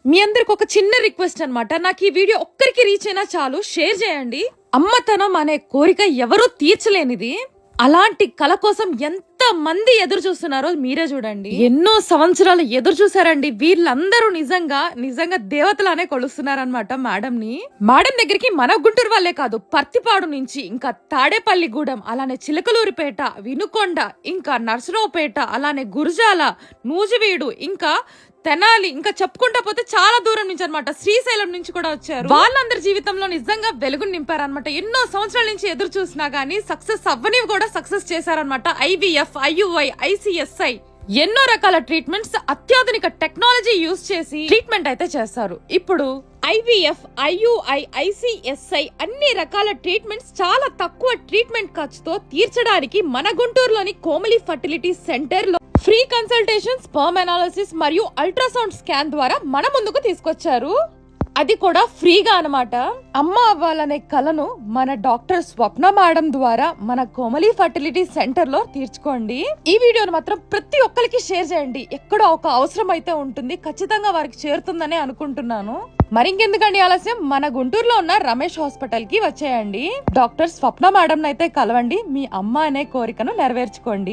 మీ అందరికి ఒక చిన్న రిక్వెస్ట్ అన్నమాట. నాకు ఈ వీడియో ఒక్కరికి రీచ్ అయినా చాలు, షేర్ చేయండి. అమ్మతనం అనే కోరిక ఎవరూ తీర్చలేనిది. అలాంటి కళ కోసం ఎంత మంది ఎదురు చూస్తున్నారో మీరే చూడండి. ఎన్నో సంవత్సరాలు ఎదురు చూసారండి. వీళ్ళందరూ నిజంగా దేవతలానే కొలుస్తున్నారనమాట మేడం ని. మేడం దగ్గరికి మన గుంటూరు వాళ్ళే కాదు, పర్తిపాడు నుంచి, ఇంకా తాడేపల్లిగూడెం, అలానే చిలకలూరిపేట, వినుకొండ, ఇంకా నర్సరావుపేట, అలానే గురజాల, నూజివీడు, ఇంకా తెనాలి, ఇంకా చెప్పుకుంటా పోతే చాలా దూరం నుంచి అనమాట, శ్రీశైలం నుంచి కూడా వచ్చారు. వాళ్ళందరి జీవితంలో నిజంగా వెలుగుని నింపారనమాట. ఎన్నో సంవత్సరాల నుంచి ఎదురు చూసినా గానీ సక్సెస్ అవ్వనివి కూడా సక్సెస్ చేశారనమాట. IVF, IUI, ICSI ఎన్నో రకాల ట్రీట్మెంట్స్ అత్యాధునిక టెక్నాలజీ యూజ్ చేసి ట్రీట్మెంట్ అయితే చేస్తారు. ఇప్పుడు IVF, IUI, ICSI అన్ని రకాల ట్రీట్మెంట్స్ చాలా తక్కువ ట్రీట్మెంట్ ఖర్చుతో తీర్చడానికి మన గుంటూరులోని కోమలి ఫర్టిలిటీ సెంటర్ లో ఫ్రీ కన్సల్టేషన్, స్పర్మ్ అనాలిసిస్ మరియు అల్ట్రాసౌండ్ స్కాన్ ద్వారా మన ముందుకు తీసుకొచ్చారు. అది కూడా ఫ్రీగా అన్నమాట. అమ్మ అవ్వాలనే కలను మన డాక్టర్ స్వప్న మేడం ద్వారా మన కోమలి ఫర్టిలిటీ సెంటర్ లో తీర్చుకోండి. ఈ వీడియోను మాత్రం ప్రతి ఒక్కరికి షేర్ చేయండి. ఎక్కడో ఒక అవసరం అయితే ఉంటుంది, ఖచ్చితంగా వారికి చేరుతుందని అనుకుంటున్నాను. మరింకెందుకండి ఆలస్యం, మన గుంటూరులో ఉన్న రమేష్ హాస్పిటల్ కి వచ్చేయండి. డాక్టర్ స్వప్న మేడం అయితే కలవండి. మీ అమ్మ అనే కోరికను నెరవేర్చుకోండి.